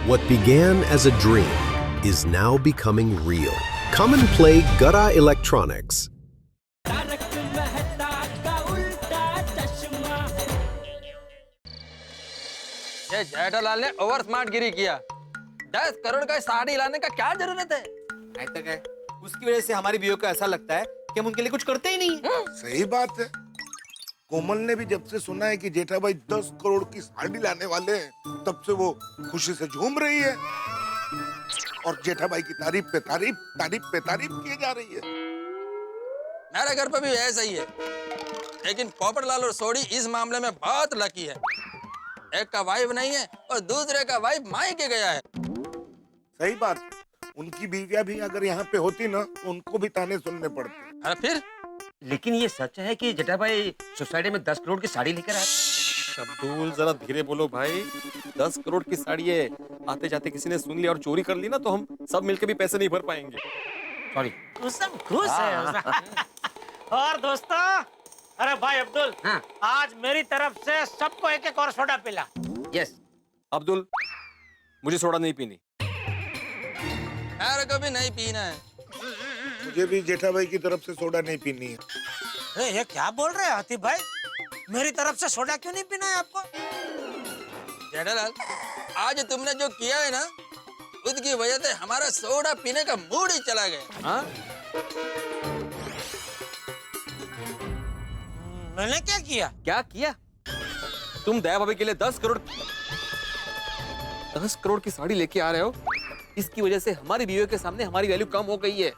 What began as a dream is now becoming real. Come and play Gada Electronics. ये जेठालाल ने over smart गिरी किया। 10 करोड़ का साड़ी लाने का क्या जरूरत है? नहीं तो क्या, उसकी वजह से हमारी बीवियों को ऐसा लगता है कि हम उनके लिए कुछ करते ही नहीं हैं। सही बात है। कोमल ने भी जब से सुना है कि जेठा भाई 10 करोड़ की साड़ी लाने वाले हैं, तब से वो खुशी से झूम रही है और जेठा भाई की तारीफ पे तारीफ, तारीफ पे तारीफ की जा रही है। मेरे घर पर भी ऐसा ही है, लेकिन पोपटलाल और सोडी इस मामले में बहुत लकी है। एक का वाइफ नहीं है और दूसरे का वाइफ मायके गया है। सही बात है। उनकी बीवियां भी अगर यहाँ पे होती ना, तो उनको भी ताने सुनने पड़ते। अरे फिर लेकिन ये सच है कि जेठा भाई सोसाइटी में 10 करोड़ की साड़ी लेकर आए? अब्दुल जरा धीरे बोलो भाई, 10 करोड़ की साड़ी है। आते जाते किसी ने सुन लिया और चोरी कर ली ना, तो हम सब मिलकर भी पैसे नहीं भर पाएंगे। सॉरी। उसम खुश है उसम। और दोस्तों, अरे भाई अब्दुल, हाँ। आज मेरी तरफ से सबको एक एक और सोडा पिला। यस। अब्दुल, मुझे सोडा नहीं पीनी। मेरे को भी नहीं पीना है। मुझे भी जेठा भाई की तरफ से सोडा नहीं पीनी है। अरे ये क्या बोल रहे हैं हाथी भाई? मेरी तरफ से सोडा क्यों नहीं पीना है आपको? जेठालाल, आज तुमने जो किया है ना, उसकी वजह से हमारा सोडा पीने का मूड ही चला गया। हाँ? मैंने क्या किया? क्या किया? तुम दया भाभी के लिए 10 करोड़ की साड़ी लेके आ रहे हो। इसकी वजह से हमारी बीवियों के सामने हमारी वैल्यू कम हो गई है।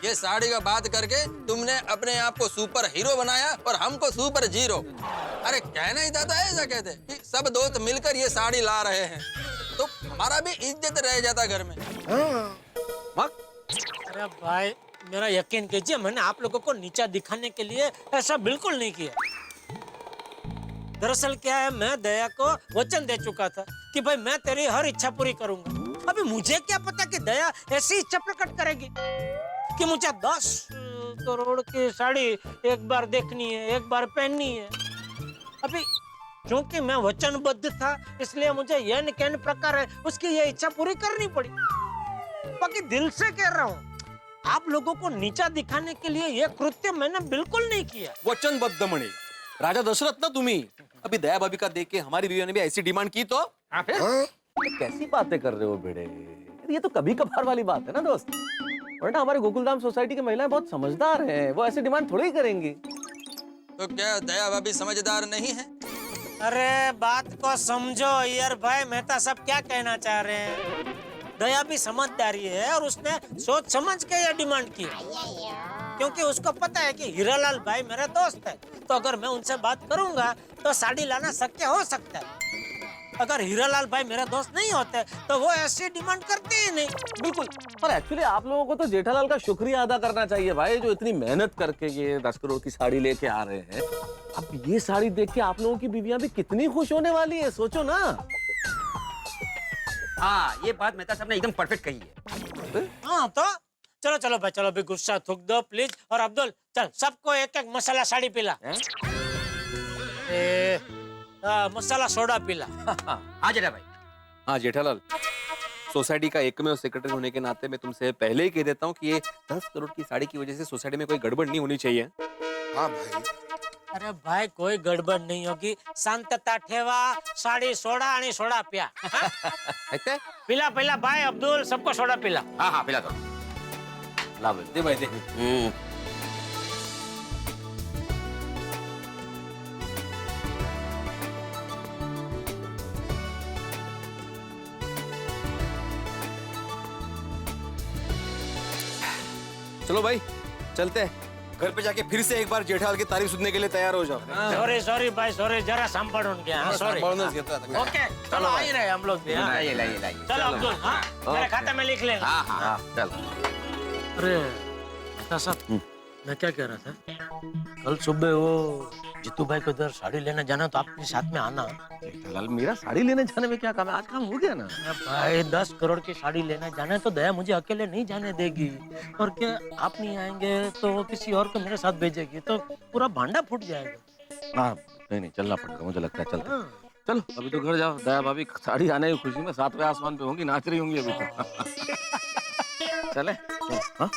ये साड़ी का बात करके तुमने अपने आप को सुपर हीरो बनाया और हमको सुपर जीरो। अरे कहना ही था ऐसा कहते कि सब दोस्त मिलकर ये साड़ी ला रहे हैं, तो हमारा भी इज्जत रह जाता घर में। हाँ। अरे भाई, मेरा यकीन कीजिए, मैंने आप लोगों को नीचा दिखाने के लिए ऐसा बिल्कुल नहीं किया। दरअसल क्या है, मैं दया को वचन दे चुका था कि भाई मैं तेरी हर इच्छा पूरी करूंगा। अभी मुझे क्या पता कि दया ऐसी इच्छा प्रकट करेगी कि मुझे 10 करोड़ की साड़ी एक बार देखनी है, एक बार पहननी है। अभी क्योंकि मैं वचनबद्ध था, इसलिए मुझे यह कहने प्रकार है उसकी ये इच्छा पूरी करनी पड़ी। बाकी दिल से कह रहा हूँ, आप लोगों को नीचा दिखाने के लिए यह कृत्य मैंने बिल्कुल नहीं किया। वचनबद्ध म्हणे राजा दशरथ ना तुम्ही। अभी दया भाभी का देख के हमारी बीवियों ने भी ऐसी डिमांड की तो हाँ? कैसी बातें कर रहे हो भिड़े? ये तो कभी कभार वाली बात है ना दोस्त। वरना हमारे गोकुलधाम सोसाइटी की महिलाएं बहुत समझदार हैं, वो ऐसे डिमांड थोड़ी ही करेंगी। तो क्या दया भाभी समझदार नहीं है? अरे बात को समझो यार भाई, मेहता सब क्या कहना चाह रहे हैं। दया भी समझदारी है और उसने सोच समझ के ये डिमांड की, क्योंकि उसको पता है कि हीरालाल भाई मेरा दोस्त है, तो अगर मैं उनसे बात करूंगा तो साड़ी लाना शक्य हो सकता है। अगर हीरालाल भाई मेरा दोस्त नहीं होते तो वो ऐसी डिमांड करते ही नहीं। बिल्कुल। पर एक्चुअली आप लोगों को तो जेठालाल का शुक्रिया अदा करना चाहिए भाई, जो इतनी मेहनत करके ये 10 करोड़ की साड़ी लेके आ रहे हैं। अब ये साड़ी देख के आप लोगों की बीवियां भी कितनी खुश होने वाली है, सोचो ना। हाँ, ये बात मेहता साहब ने एकदम परफेक्ट कही है। हाँ तो चलो चलो भाई, चलो, अभी गुस्सा थूक दो प्लीज। और अब्दुल, चल सबको एक एक मसाला साड़ी पिला। मसाला सोडा पिला। हाँ जेठा भाई। हाँ जेठालाल, सोसाइटी का एकमेव सेक्रेटरी होने के नाते मैं तुमसे पहले ही कह देता हूँ कि ये 10 करोड़ की साड़ी की वजह से सोसाइटी में कोई गड़बड़ नहीं होनी चाहिए। हाँ भाई। अरे भाई, कोई गड़बड़ नहीं होगी। शांतता ठेवा, साड़ी सोडा आणि सोडा पिया। ऐसे? पिला पिला भाई अब्दुल, सबको सोडा पिला। हाँ हाँ पिला दो। ला दे भाई दे। चलो भाई चलते हैं। घर पे जाके फिर से एक बार जेठालाल की तारीफ सुनने के लिए तैयार हो जाओ। सॉरी सॉरी भाई, सॉरी, जरा सांभाळून घ्या। हाँ सॉरी। ओके, चलो आ ही रहे हम लोग भी। हाँ? लाइए लाइए लाइए। चलो अब्दुल, हाँ मेरे खाते में लिख लेना। हाँ हाँ चल। अरे मेहता साहब, मैं क्या कह रहा था, कल सुबह वो जीतू भाई को इधर साड़ी लेने जाना, तो आप अपने साथ में आना। जेठालाल, मेरा साड़ी लेने जाने में क्या काम है? आज काम हो गया ना। भाई 10 करोड़ की साड़ी लेने जाना है तो दया मुझे अकेले नहीं जाने देगी, और क्या आप नहीं आएंगे तो वो किसी और को मेरे साथ भेजेगी, तो पूरा भांडा फूट जाएगा। हाँ, नहीं नहीं, चलना पड़ेगा, मुझे लगता है चलते। चलो अभी तो घर जाओ। दया भाभी साड़ी आने की खुशी में 7वें आसमान पे होंगी, नाच रही होंगी अभी तो। चले हाँ?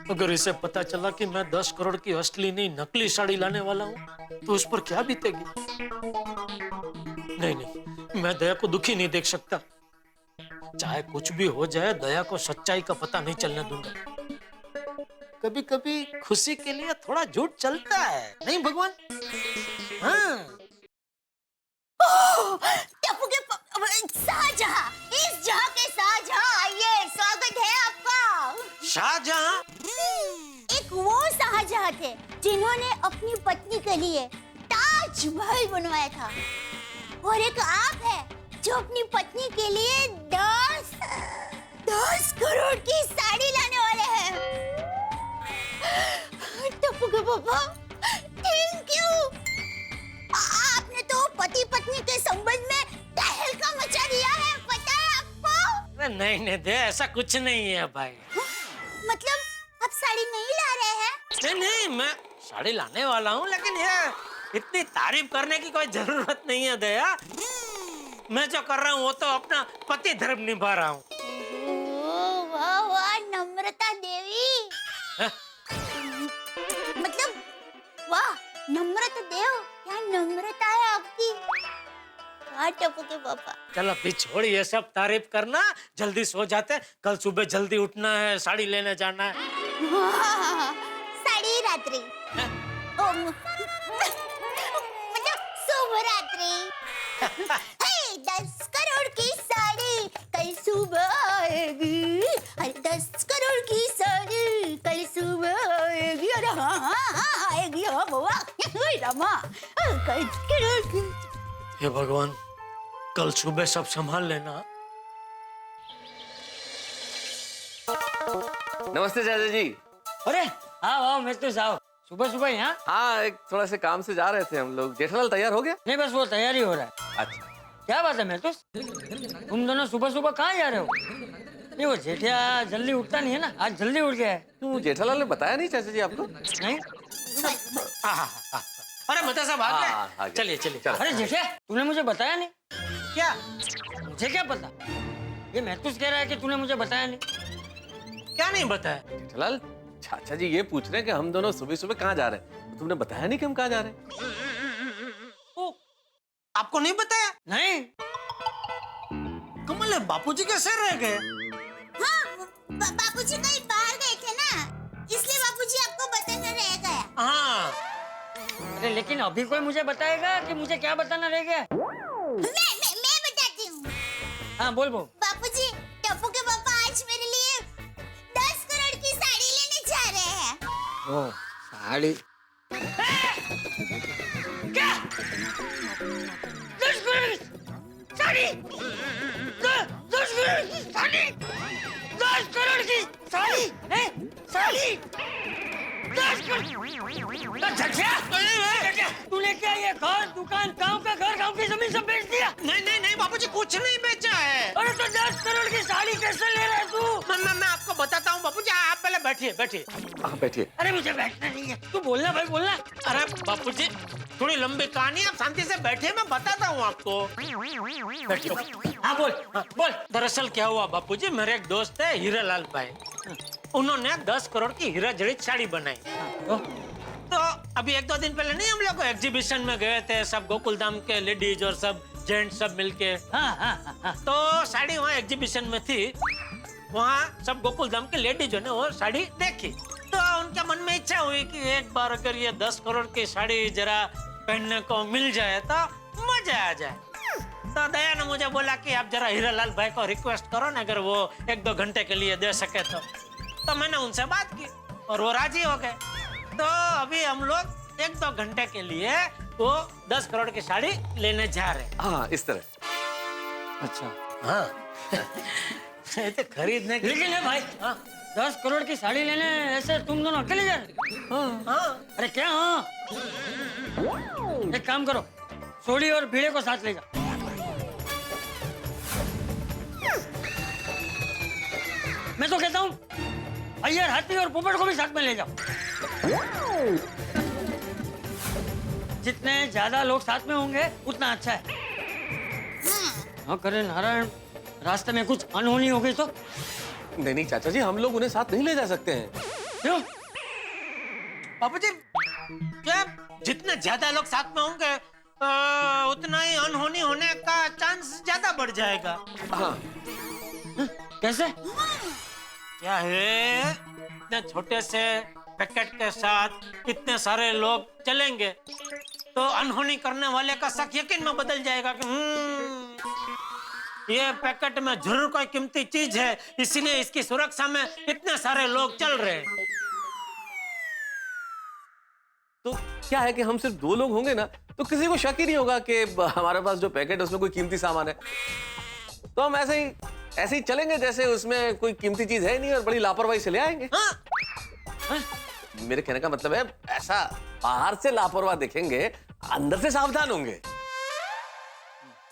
अगर इसे पता चला कि मैं 10 करोड़ की असली नहीं नकली साड़ी लाने वाला हूँ तो उस पर क्या बीतेगी। नहीं नहीं, मैं दया को दुखी नहीं देख सकता। चाहे कुछ भी हो जाए, दया को सच्चाई का पता नहीं चलने दूंगा। कभी कभी खुशी के लिए थोड़ा झूठ चलता है, नहीं भगवान? हाँ। टप्पू के शाहजहां, इस जहां के शाहजहां, आइए, स्वागत है आपका। शाहजहां? एक वो शाहजहां थे जिन्होंने अपनी पत्नी के लिए ताजमहल बनवाया था, और एक आप है जो अपनी पत्नी के लिए 10 करोड़ की साड़ी लाने वाले हैं। टप्पू के पापा, थैंक यू। आपने तो पति पत्नी के संबंध में तहलका मचा दिया है, पता है आपको? नहीं नहीं दे, ऐसा कुछ नहीं है भाई। मतलब आप साड़ी नहीं ला रहे हैं? नहीं नहीं, मैं साड़ी लाने वाला हूँ, लेकिन ये इतनी तारीफ करने की कोई जरूरत नहीं है दया। मैं जो कर रहा हूँ वो तो अपना पति धर्म निभा रहा हूँ। वाह वाह, नम्रता देवी। हैं? मतलब वाह, नम्रता देव, क्या नम्रता है आपकी। हाँ टप्पू के पापा। चल अभी छोड़ ये सब तारीफ करना, जल्दी सो जाते हैं। कल सुबह जल्दी उठना है, साड़ी लेने जाना है। साड़ी रात्रि, मतलब शुभ रात्रि। 10 करोड़ की साड़ी कल सुबह आएगी। 10 करोड़ की साड़ी कल सुबह आएगी। अरे हाँ आएगी, हाँ बुआ, रमा। 10 करोड़ की। हे भगवान, कल सुबह सब संभाल लेना। नमस्ते चाचा जी। अरे आओ आओ, मैं तो आओ। सुबह सुबह यहाँ? हाँ, एक थोड़ा से काम से जा रहे थे हम लोग। जेठालाल तैयार हो गया? नहीं, बस वो तैयारी हो रहा है। अच्छा। क्या बात है मैं तो, तुम दोनों सुबह सुबह कहाँ जा रहे हो? नहीं, वो जेठिया जल्दी उठता नहीं है ना, आज जल्दी उठ गया है। क्यों, जेठालाल ने बताया नहीं चाचा जी आपको? नहीं? अरे मता साहब आ हाँ, गए। चलिए चलिए। अरे जेठिया, तूने मुझे बताया नहीं। क्या? मुझे क्या पता? ये महतूस कह रहा है कि तूने मुझे बताया नहीं। क्या नहीं बताया? जेठालाल, चाचा जी ये पूछ रहे हैं कि हम दोनों सुबह सुबह कहाँ जा रहे हैं। तो तुमने बताया नहीं कि हम कहाँ जा रहे हैं। ओ, आपको नहीं बताया? नहीं। कमल है, बापूजी कैसे रह गए? हाँ, बापूजी कहीं बाहर गए थे ना, इसलिए बापूजी आपको बताना रह गया। हाँ। अरे लेकिन अभी कोई मुझे बताएगा कि मुझे क्या बताना रह गया? मैं बताती हूँ। हाँ बोल बोल। बापूजी, टप्पू के पापा आज मेरे लिए 10 करोड़ की साड़ी लेने जा रहे हैं। ओ, साड़ी? क्या? 10 करोड़ की साड़ी? 10 करोड़ की साड़ी? 10 करोड़ की साड़ी? साड़ी? 10 करोड़? तूने क्या ये घर, दुकान, गांव का घर, गांव की जमीन सब बेच दिया? नहीं नहीं नहीं बापूजी, कुछ नहीं बेचा है। अरे तो 10 करोड़ की साड़ी कैसे ले रहा है तू? मैं आपको बताता हूँ बापूजी, आप पहले बैठिए बैठिए। हाँ बैठिए। अरे मुझे बैठना नहीं है, तू बोलना भाई बोलना। अरे बापूजी, थोड़ी लंबी कहानी, आप शांति से बैठिए, मैं बताता हूँ आपको। बैठिए। हाँ बोल बोल। दरअसल क्या हुआ बापूजी, मेरे एक दोस्त है हीरालाल भाई, उन्होंने 10 करोड़ की हीरा जड़ित साड़ी बनाई। तो अभी 1-2 दिन पहले नहीं हम लोग एग्जीबिशन में गए थे, सब गोकुलधाम के लेडीज और सब जेंट्स सब मिलके। हाँ। तो साड़ी वहाँ एग्जीबिशन में थी, वहाँ सब गोकुलधाम के लेडीजों ने वो साड़ी देखी, तो उनके मन में इच्छा हुई कि एक बार अगर ये 10 करोड़ की साड़ी जरा पहनने को मिल जाए तो मजा आ जाए। तो दया ने मुझे बोला कि आप जरा हीरालाल भाई को रिक्वेस्ट करो ना, अगर वो 1-2 घंटे के लिए दे सके तो मैंने उनसे बात की और वो राजी हो गए। तो अभी हम लोग 1-2 घंटे के लिए वो 10 करोड़ की साड़ी लेने जा रहे हैं। हाँ, इस तरह। अच्छा हाँ। तो खरीदने के लेकिन है भाई, 10 करोड़ की साड़ी लेने ऐसे तुम दोनों अकेले जा रहे? हाँ। अरे क्या? हाँ, एक काम करो, सोडी और भीड़े को साथ ले जाओ। मैं तो कहता हूँ अय्यर, हाथी और पोपट को भी साथ में ले जाओ। जितने ज्यादा लोग साथ में होंगे उतना अच्छा है। हाँ करे नारायण, रास्ते में कुछ अनहोनी हो गई तो? नहीं नहीं चाचा जी, हम लोग उन्हें साथ नहीं ले जा सकते हैं। क्यों? बाबूजी, क्या जितने ज्यादा लोग साथ में होंगे उतना ही अनहोनी होने का चांस ज्यादा बढ़ जाएगा। हाँ कैसे? क्या है, इतने छोटे से पैकेट के साथ इतने सारे लोग चलेंगे तो अनहोनी करने वाले का शक यकीन में बदल जाएगा कि ये पैकेट में जरूर कोई कीमती चीज है, इसलिए इसकी सुरक्षा में इतने सारे लोग चल रहे हैं। तो क्या है कि हम सिर्फ 2 लोग होंगे ना, तो किसी को शक ही नहीं होगा कि हमारे पास जो पैकेट है उसमें कोई कीमती सामान है। तो हम ऐसे ही चलेंगे जैसे उसमें कोई कीमती चीज है ही नहीं और बड़ी लापरवाही से ले आएंगे। हाँ? मेरे कहने का मतलब है, ऐसा बाहर से लापरवाह दिखेंगे, अंदर से सावधान होंगे।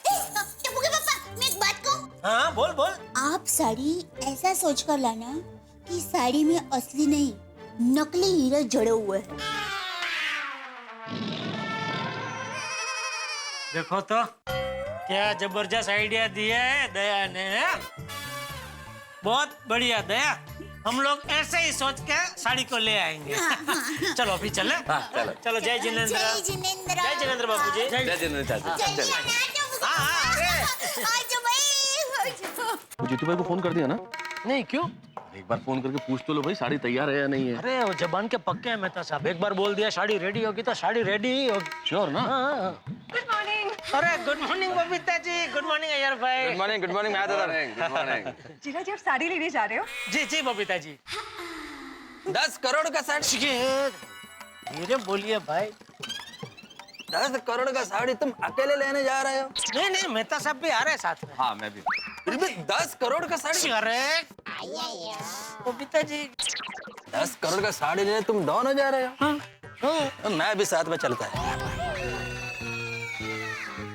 टप्पू के पापा, मैं एक बात कहूं? हाँ, बोल बोल। आप साड़ी ऐसा सोच कर लाना कि साड़ी में असली नहीं नकली हीरे जड़े हुए हैं। देखो तो क्या जबरदस्त आइडिया दिया है दया ने। बहुत बढ़िया दया, हम लोग ऐसे ही सोच के साड़ी को ले आएंगे। चलो अभी चले। चलो। चलो, जय जिनेंद्र। जय जिनेंद्र। जय जिनेंद्र बाबूजी। जय जिनेंद्र चाचा। जल्दी चल। आना, टप्पू के हाँ, पापा। आ जाओ भाई, आ जाओ। तो जीतू भाई को फोन कर दिया ना? नहीं, क्यों? एक बार फोन करके पूछ तो लो भाई, साड़ी तैयार है या नहीं है। अरे वो जबान के पक्के हैं मेहता साहब, एक बार बोल दिया साड़ी रेडी होगी तो साड़ी रेडी ही होगी। श्योर ना? Good morning. अरे good morning Babita ji, good morning Iyer भाई। गुड मॉर्निंग मैं दादा। Good morning. जीजा जी, आप साड़ी लेने जा रहे हो? जी जी बबीता जी। 10 करोड़ का साड़ी। धीरे बोलिए भाई। 10 करोड़ का साड़ी तुम अकेले लेने जा रहे हो? नहीं नहीं, मेहता साहब भी आ रहे हैं साथ में। हाँ मैं भी। फिर भी 10 करोड़ का साड़ी। अरे बबीता जी, 10 करोड़ का साड़ी लेने तुम दोनों जा रहे हो? हाँ। मैं भी साथ में चलता है।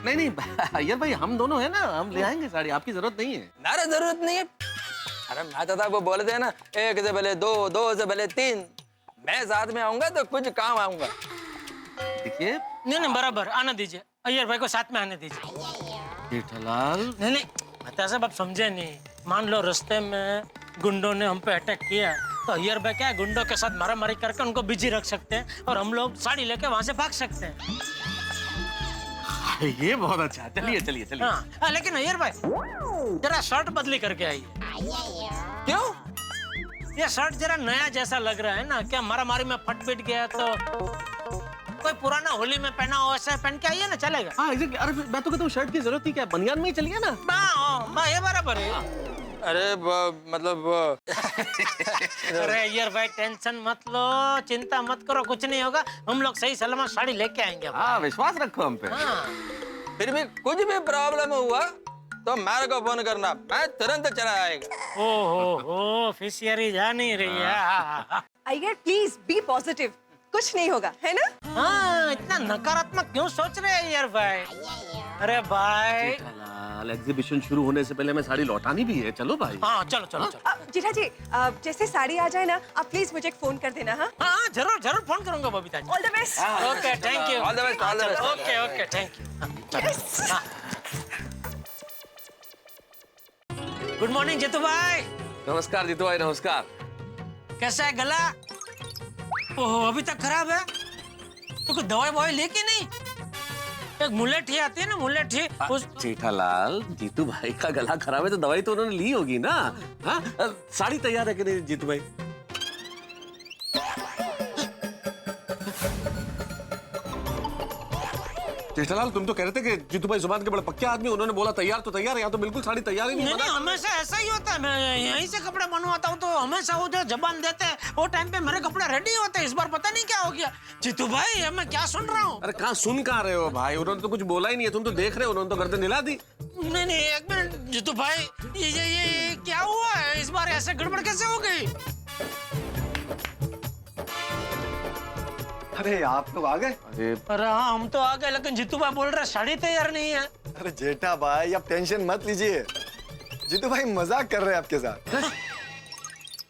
नहीं अय्यर भाई, हम दोनों है ना, हम ले आएंगे साड़ी, आपकी जरूरत नहीं है। नारा जरूरत नहीं है। अरे मैं तो वो बोलते हैं ना, 1 से भले 2, 2 से भले 3। मैं साथ में आऊंगा तो कुछ काम आऊंगा। देखिए नहीं बराबर, आने दीजिए अय्यर भाई को, साथ में आने दीजिए। जेठालाल, नहीं मेहता साहब, आप समझे नहीं। मान लो रास्ते में गुंडों ने हम पे अटैक किया तो अय्यर भाई क्या है, गुंडों के साथ मारामारी करके उनको बिजी रख सकते हैं और हम लोग साड़ी लेके वहां से भाग सकते हैं। ये बहुत अच्छा। चलिए चलिए चलिए। हाँ, लेकिन अय्यर भाई जरा शर्ट बदली करके आइए। क्यों? ये शर्ट जरा नया जैसा लग रहा है ना, क्या मारामारी में फट पिट गया तो कोई पुराना होली में पहना हो ऐसा पहन के आइए ना, चलेगा? हाँ एग्जैक्टली। अरे मैं तो कहता हूँ शर्ट की जरूरत ही क्या, बनियान में ही चलिए ना। ये बराबर है। अरे मतलब अरे अय्यर भाई टेंशन मत लो, चिंता मत करो, कुछ नहीं होगा। हम लोग सही सलामत साड़ी लेके आएंगे। हाँ, विश्वास रखो हम पे। हाँ। फिर भी कुछ भी प्रॉब्लम हुआ तो मेरे को फोन करना, मैं तुरंत चला आएगा। ओहो, फिशियरी जा नहीं रही है। अय्यर प्लीज बी पॉजिटिव, कुछ नहीं होगा, है ना? हाँ, इतना नकारात्मक क्यों सोच रहे हैं अय्यर भाई? अरे भाई, जेठालाल, एग्जीबिशन शुरू होने से पहले मैं साड़ी लौटानी भी है। चलो भाई। हाँ चलो चलो चलो। जीजा जी, जैसे साड़ी आ जाए ना, आप प्लीज मुझे एक फोन कर देना। हाँ, हाँ जरूर जरूर फोन करूंगा Babita ji. All the best. Okay, thank you. All the best, all the best. Okay okay, thank you. Good morning Jitu भाई। नमस्कार जीतू भाई, नमस्कार। कैसा है गला? ओह, अभी तक खराब है तो कोई दवाई ववाई लेके नहीं? एक मुलेठी आती है ना, मुलेठी उस। जेठालाल, जीतू भाई का गला खराब है तो दवाई तो उन्होंने ली होगी ना। हाँ, साड़ी तैयार है कि नहीं जीतू भाई? जेठालाल, तुम तो कह रहे थे कि जीतू भाई जुबान के बड़े पक्के आदमी, उन्होंने बोला तैयार तो तैयार है, यहाँ तो बिल्कुल साड़ी तैयार ही नहीं। नहीं, हमेशा ऐसा ही होता है। मैं यहीं से कपड़े बनवाता हूँ तो हमेशा वो जो जबान देते हैं वो टाइम पे मेरे कपड़े रेडी होते हैं। इस बार पता नहीं क्या हो गया। जीतू भाई, मैं क्या सुन रहा हूँ? अरे कहाँ सुन कहाँ रहे हो भाई, उन्होंने तो कुछ बोला ही नहीं है, तुम तो देख रहे हो, उन्होंने तो गर्दन हिला दी। नहीं, एक मिनट जीतू भाई, ये क्या हुआ है? इस बार ऐसे गड़बड़ कैसे हो गई? अरे आप तो आ गए। अरे हाँ, हम तो आ गए, लेकिन जीतू भाई बोल रहे साड़ी तैयार नहीं है। अरे जेठा भाई, आप टेंशन मत लीजिए, जीतू भाई मजाक कर रहे हैं आपके साथ।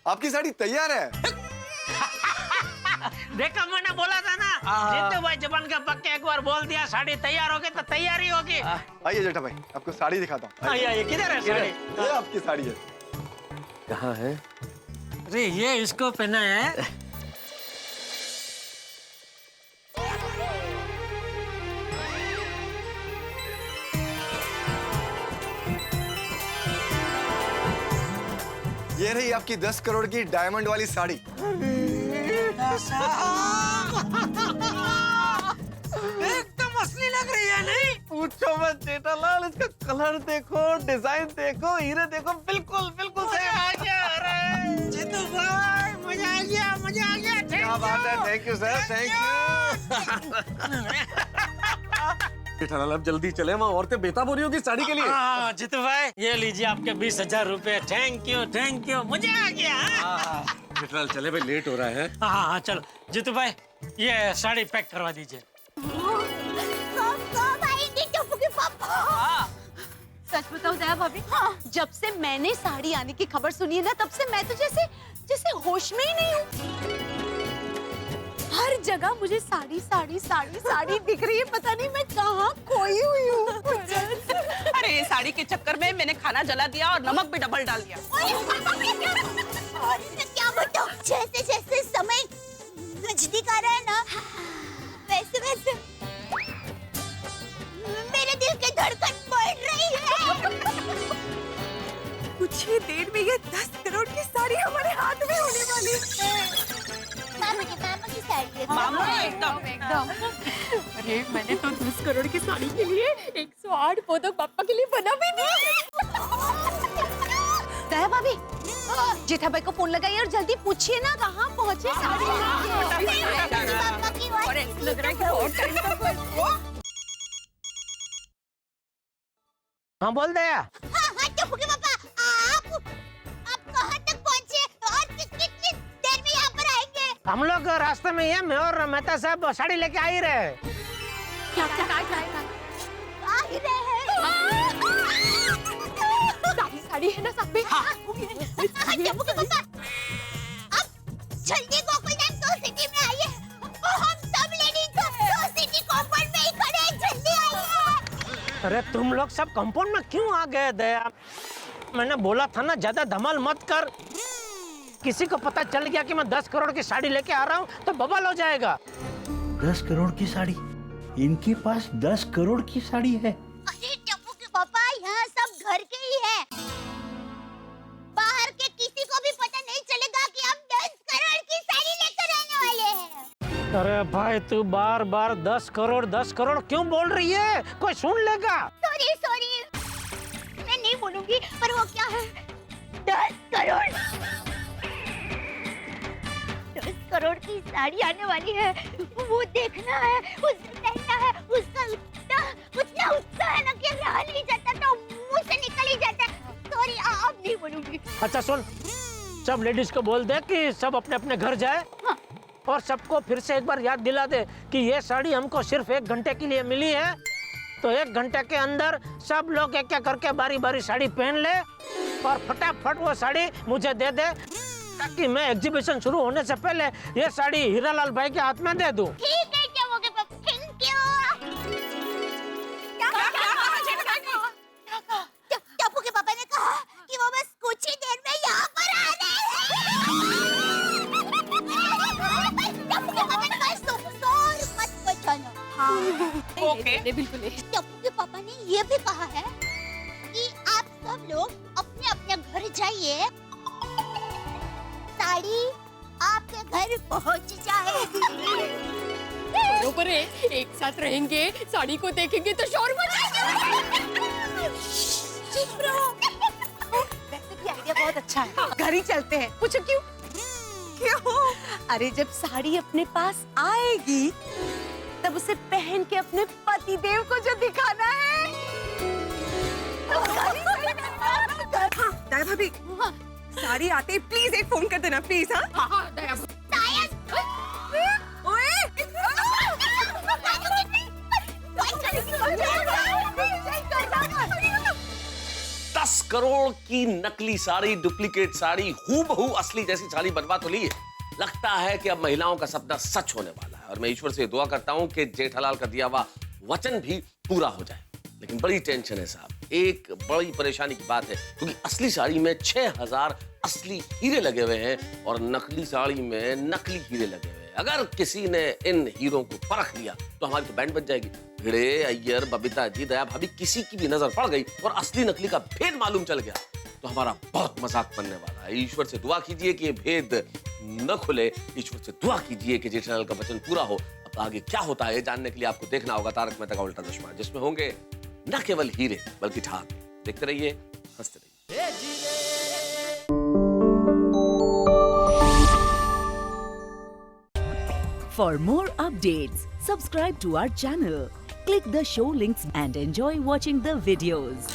आपकी साड़ी तैयार है। देखा, मैंने बोला था ना, जीतू भाई जबान के पक्के एक बार बोल दिया साड़ी तैयार होगी तो तैयारी होगी। आइए जेठा भाई, आपको साड़ी दिखाता हूँ। आइए, किधर है साड़ी? ये आपकी साड़ी है। कहाँ है? अरे ये इसको पहना है। ये रही आपकी 10 करोड़ की डायमंड वाली साड़ी। एकदम असली लग रही है नहीं? पूछो मत जेठालाल, इसका कलर देखो, डिजाइन देखो, हीरे देखो, बिल्कुल बिल्कुल मजा आ गया। अरे जीतू भाई मजा आ गया, मजा आ गया। क्या बात है, thank you sir, thank you. Jethalal अब जल्दी चले, वहाँ औरतें बेताब हो रही होगी साड़ी के लिए। हाँ जीतू भाई ये लीजिए आपके 20,000 रुपए। थैंक यू, मजा आ गया। जेठालाल चले भाई, लेट हो रहा है। हाँ चलो जीतू भाई ये साड़ी पैक करवा दीजिए। सच बताओ दया भाभी, जब से मैंने साड़ी आने की खबर सुनी है ना, तब से मैं तो जैसे होश में ही नहीं हूँ। हर जगह मुझे साड़ी साड़ी साड़ी साड़ी दिख रही है, पता नहीं मैं कहाँ खोई हुई हूँ। अरे साड़ी के चक्कर में मैंने खाना जला दिया और नमक भी डबल डाल दिया। और मैं क्या बताऊं, जैसे जैसे समय नजदीक आ रहा है ना, वैसे वैसे मेरे दिल की धड़कन बढ़ रही है। कुछ ही देर में ये 10 करोड़ की साड़ी हमारे हाथ में होने वाली है। मामा की साड़ी है। मामा एकदम अरे मैंने तो 10 करोड़ की साड़ी के लिए 108 पौधों पापा के लिए बना भी नहीं। दया भाभी, जेठा भाई को फोन लगाइए और जल्दी पूछिए ना कहाँ पहुँचे साड़ी लग रहा है कि और टाइम तक। हाँ बोल दया। हाँ टप्पू के पापा, आप कहाँ तक पहुँचे और कितनी देर में यहाँ पर आएंगे? हम लोग रास्ते में ही हैं, मैं और मेहता साहब साड़ी लेके आ ही रहे। क्या आ ही रहे हैं। साड़ी है ना सब में? टप्पू के पापा, अब जल्दी गोकुलधाम सोसाइटी में आइए और हम सब लेडीज सोसाइटी कॉम्पाउंड में ही खड़े हैं, जल्दी आइए। अरे तुम लोग सब कंपाउंड में क्यों आ गए दया? मैंने बोला था ना ज्यादा धमाल मत कर। किसी को पता चल गया कि मैं 10 करोड़ की साड़ी लेके आ रहा हूँ तो बवाल हो जाएगा। 10 करोड़ की साड़ी? इनके पास 10 करोड़ की साड़ी है? अरे टप्पू के पापा, यहाँ सब घर के ही है। बाहर के किसी को भी पता नहीं चलेगा कि हम 10 करोड़ की साड़ी लेकर आने वाले हैं। अरे भाई तू बार बार 10 करोड़ क्यों बोल रही है? कोई सुन लेगा। सॉरी, मैं नहीं बोलूंगी, पर वो क्या है, 10 करोड़ 10 करोड़ की साड़ी आने वाली है, वो देखना है, उसे पहनना है। उसका उतना उत्साह है ना कि रहा नहीं जाता, तो मुंह से निकल ही जाता है। सॉरी, अब नहीं बोलूंगी। अच्छा सुन, सब लेडीज को बोल दे कि सब अपने अपने घर जाए। हाँ। और सबको फिर से एक बार याद दिला दे कि ये साड़ी हमको सिर्फ 1 घंटे के लिए मिली है। तो 1 घंटे के अंदर सब लोग एक एक करके बारी बारी साड़ी पहन ले और फटाफट वो साड़ी मुझे दे दे, ताकि मैं एग्जीबिशन शुरू होने से पहले ये साड़ी हीरालाल भाई के हाथ में दे दूं। ठीक है, क्या हो गया? Thank you. टप्पू के पापा ने कहा कि वो बस कुछ ही देर में यहाँ पर आ रहे हैं। टप्पू के पापा ने कहा शोर मत मचाना। हाँ ओके बिल्कुल। टप्पू के पापा ने ये भी कहा है कि आप सब लोग अपने अपने घर जाइए, साड़ी आपके घर पहुंच जाएगी। बरोबर है, एक साथ रहेंगे, साड़ी को देखेंगे तो शोर मचाएंगे। चुप रहो। वैसे भी आइडिया बहुत अच्छा है, घर ही चलते हैं। पूछो क्यों? अरे जब साड़ी अपने पास आएगी तब उसे पहन के अपने पति देव को जो दिखाना है। दया भाभी, साड़ी आते ही प्लीज एक फोन कर देना प्लीज। हाँ दया शायद 10 करोड़ की नकली साड़ी, डुप्लीकेट साड़ी, हूबहू असली जैसी साड़ी बनवा तो ली है। लगता है कि अब महिलाओं का सपना सच होने वाला है और मैं ईश्वर से दुआ करता हूँ कि जेठालाल का दिया हुआ वचन भी पूरा हो जाए। लेकिन बड़ी टेंशन है साहब, एक बड़ी परेशानी की बात है, क्योंकि असली साड़ी में 6000 असली हीरे लगे हुए हैं और नकली साड़ी में नकली हीरे लगे हुए हैं। अगर किसी ने इन हीरों को परख लिया तो हमारी तो बैंड बज जाएगी। भिड़े, अय्यर, बबीता जी, दया भाभी, किसी की भी नजर पड़ गई और असली नकली का भेद मालूम चल गया तो हमारा बहुत मजाक बनने वाला है। ईश्वर से दुआ कीजिए कि ये भेद न खुले। ईश्वर से दुआ कीजिए कि जेठालाल का वचन पूरा हो। अब आगे क्या होता है जानने के लिए आपको देखना होगा तारक मेहता का उल्टा चश्मा, जिसमें होंगे न केवल हीरे बल्कि ठाक। देखते रहिए, हंसते रहिए। For more updates, subscribe to our channel, click the show links and enjoy watching the videos.